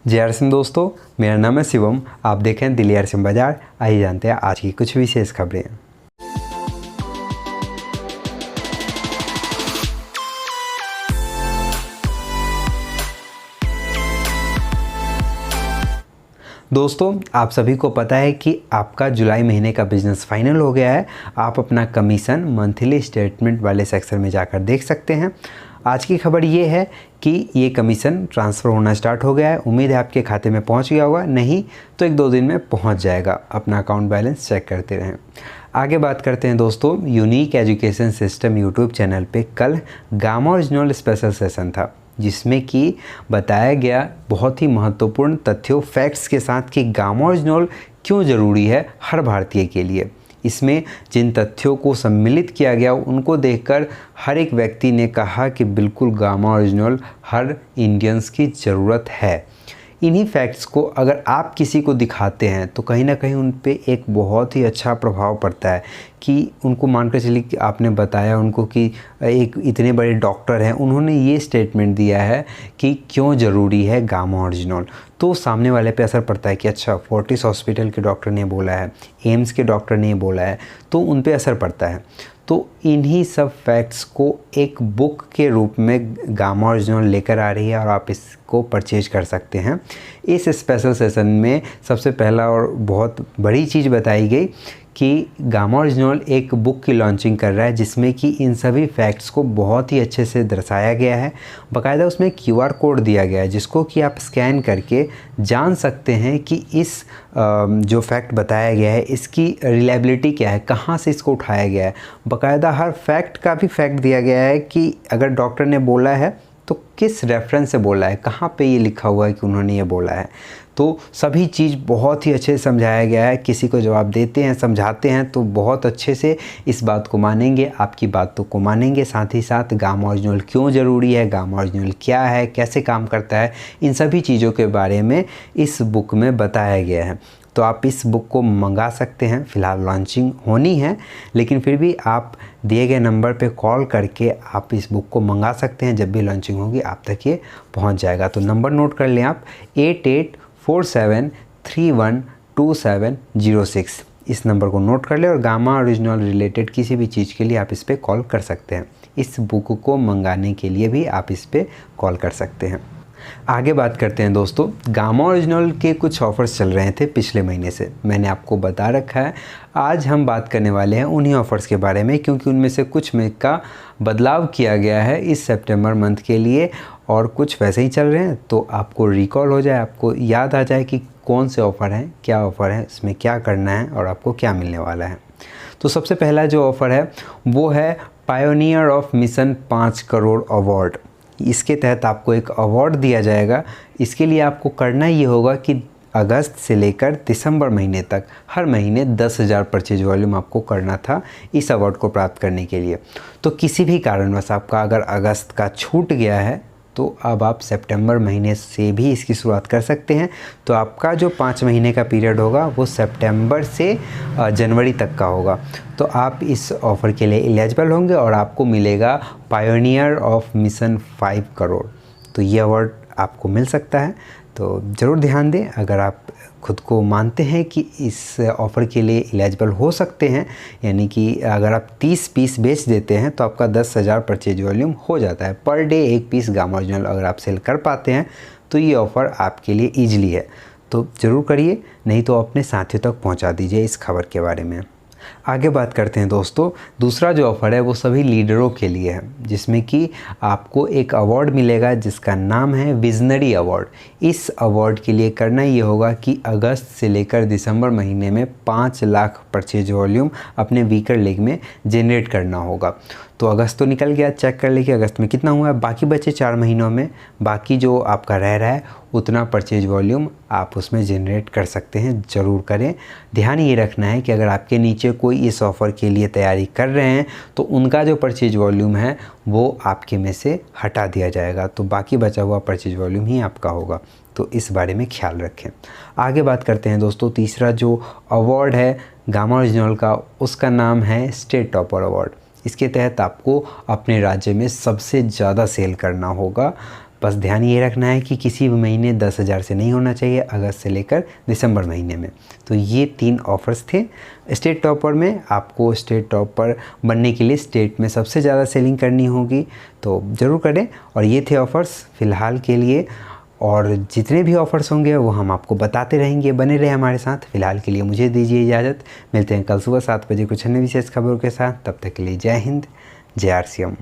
जय हर सिंह दोस्तों, मेरा नाम है शिवम। आप देखें दिल्ली हर सिंह बाजार। आइए जानते हैं आज की कुछ विशेष खबरें। दोस्तों, आप सभी को पता है कि आपका जुलाई महीने का बिजनेस फाइनल हो गया है। आप अपना कमीशन मंथली स्टेटमेंट वाले सेक्शन में जाकर देख सकते हैं। आज की खबर ये है कि ये कमीशन ट्रांसफ़र होना स्टार्ट हो गया है। उम्मीद है आपके खाते में पहुंच गया होगा, नहीं तो 1-2 दिन में पहुंच जाएगा। अपना अकाउंट बैलेंस चेक करते रहें। आगे बात करते हैं दोस्तों, unique education system YouTube channel पे कल गामा ओरिजिनल स्पेशल सेशन था, जिसमें कि बताया गया बहुत ही महत्वपूर्ण तथ्यों फैक्ट्स के साथ कि गामा ओरिजिनल क्यों ज़रूरी है हर भारतीय के लिए। इसमें जिन तथ्यों को सम्मिलित किया गया उनको देखकर हर एक व्यक्ति ने कहा कि बिल्कुल गामा ओरिजिनल हर इंडियंस की ज़रूरत है। इन्हीं फैक्ट्स को अगर आप किसी को दिखाते हैं तो कहीं ना कहीं उन पे एक बहुत ही अच्छा प्रभाव पड़ता है कि उनको मानकर चलिए कि आपने बताया उनको कि एक इतने बड़े डॉक्टर हैं, उन्होंने ये स्टेटमेंट दिया है कि क्यों ज़रूरी है गामा ओरिजिनल, तो सामने वाले पे असर पड़ता है कि अच्छा फोर्टिस हॉस्पिटल के डॉक्टर ने बोला है, एम्स के डॉक्टर ने बोला है, तो उन पे असर पड़ता है। तो इन्हीं सब फैक्ट्स को एक बुक के रूप में गामा ओरिजिनल लेकर आ रही है और आप इसको परचेज कर सकते हैं। इस स्पेशल सेशन में सबसे पहला और बहुत बड़ी चीज़ बताई गई कि गामा ओरिजिनल एक बुक की लॉन्चिंग कर रहा है, जिसमें कि इन सभी फैक्ट्स को बहुत ही अच्छे से दर्शाया गया है। बाकायदा उसमें QR कोड दिया गया है, जिसको कि आप स्कैन करके जान सकते हैं कि इस जो फैक्ट बताया गया है इसकी रिलायबिलिटी क्या है, कहाँ से इसको उठाया गया है। बाकायदा हर फैक्ट का भी फैक्ट दिया गया है कि अगर डॉक्टर ने बोला है तो किस रेफरेंस से बोला है, कहाँ पे ये लिखा हुआ है कि उन्होंने ये बोला है। तो सभी चीज़ बहुत ही अच्छे से समझाया गया है। किसी को जवाब देते हैं, समझाते हैं तो बहुत अच्छे से इस बात को मानेंगे, आपकी बातों को मानेंगे। साथ ही साथ गामा ओरिजिनल क्यों ज़रूरी है, गामा ओरिजिनल क्या है, कैसे काम करता है, इन सभी चीज़ों के बारे में इस बुक में बताया गया है। तो आप इस बुक को मंगा सकते हैं। फ़िलहाल लॉन्चिंग होनी है, लेकिन फिर भी आप दिए गए नंबर पे कॉल करके आप इस बुक को मंगा सकते हैं। जब भी लॉन्चिंग होगी आप तक ये पहुंच जाएगा। तो नंबर नोट कर लें आप, 8847312706। इस नंबर को नोट कर लें और गामा ओरिजिनल रिलेटेड किसी भी चीज़ के लिए आप इस पर कॉल कर सकते हैं। इस बुक को मंगाने के लिए भी आप इस पर कॉल कर सकते हैं। आगे बात करते हैं दोस्तों, गामा ओरिजिनल के कुछ ऑफ़र्स चल रहे थे पिछले महीने से, मैंने आपको बता रखा है। आज हम बात करने वाले हैं उन्हीं ऑफ़र्स के बारे में, क्योंकि उनमें से कुछ में का बदलाव किया गया है इस सितंबर मंथ के लिए और कुछ वैसे ही चल रहे हैं। तो आपको रिकॉल हो जाए, आपको याद आ जाए कि कौन से ऑफ़र हैं, क्या ऑफ़र है, इसमें क्या करना है और आपको क्या मिलने वाला है। तो सबसे पहला जो ऑफ़र है वो है pioneer of mission 5 crore award. इसके तहत आपको एक अवार्ड दिया जाएगा। इसके लिए आपको करना ये होगा कि अगस्त से लेकर दिसंबर महीने तक हर महीने 10,000 परचेज वॉल्यूम आपको करना था इस अवार्ड को प्राप्त करने के लिए। तो किसी भी कारणवश आपका अगर अगस्त का छूट गया है तो अब आप सितंबर महीने से भी इसकी शुरुआत कर सकते हैं। तो आपका जो 5 महीने का पीरियड होगा वो सितंबर से जनवरी तक का होगा। तो आप इस ऑफ़र के लिए एलिजिबल होंगे और आपको मिलेगा पायोनियर ऑफ मिशन 5 करोड़। तो ये अवार्ड आपको मिल सकता है। तो ज़रूर ध्यान दें, अगर आप खुद को मानते हैं कि इस ऑफ़र के लिए एलिजिबल हो सकते हैं, यानी कि अगर आप 30 पीस बेच देते हैं तो आपका 10,000 परचेज वॉल्यूम हो जाता है। Per day 1 piece gamma original अगर आप सेल कर पाते हैं तो ये ऑफ़र आपके लिए ईजिली है। तो ज़रूर करिए, नहीं तो अपने साथियों तक पहुंचा दीजिए इस खबर के बारे में। आगे बात करते हैं दोस्तों, दूसरा जो ऑफ़र है वो सभी लीडरों के लिए है, जिसमें कि आपको एक अवार्ड मिलेगा जिसका नाम है विजनरी अवार्ड। इस अवार्ड के लिए करना ये होगा कि अगस्त से लेकर दिसंबर महीने में 5 लाख परचेज वॉल्यूम अपने वीकर लेग में जनरेट करना होगा। तो अगस्त तो निकल गया, चेक कर लीजिए अगस्त में कितना हुआ है। बाकी बचे 4 महीनों में बाकी जो आपका रह रहा है उतना परचेज वॉल्यूम आप उसमें जनरेट कर सकते हैं। ज़रूर करें। ध्यान ये रखना है कि अगर आपके नीचे कोई इस ऑफ़र के लिए तैयारी कर रहे हैं तो उनका जो परचेज वॉल्यूम है वो आपके में से हटा दिया जाएगा। तो बाकी बचा हुआ परचेज वॉल्यूम ही आपका होगा। तो इस बारे में ख्याल रखें। आगे बात करते हैं दोस्तों, तीसरा जो अवार्ड है गामा ओरिजिनल का उसका नाम है स्टेट टॉपर अवार्ड। इसके तहत आपको अपने राज्य में सबसे ज़्यादा सेल करना होगा बस ध्यान ये रखना है कि किसी भी महीने 10,000 से नहीं होना चाहिए, अगस्त से लेकर दिसंबर महीने में। तो ये 3 ऑफ़र्स थे। स्टेट टॉपर में आपको स्टेट टॉपर बनने के लिए स्टेट में सबसे ज़्यादा सेलिंग करनी होगी, तो ज़रूर करें। और ये थे ऑफ़र्स फ़िलहाल के लिए, और जितने भी ऑफ़र्स होंगे वो हम आपको बताते रहेंगे। बने रहे हमारे साथ। फ़िलहाल के लिए मुझे दीजिए इजाज़त। मिलते हैं कल सुबह 7 बजे कुछ अन्य विशेष खबरों के साथ। तब तक के लिए जय हिंद, जय आर सी एम।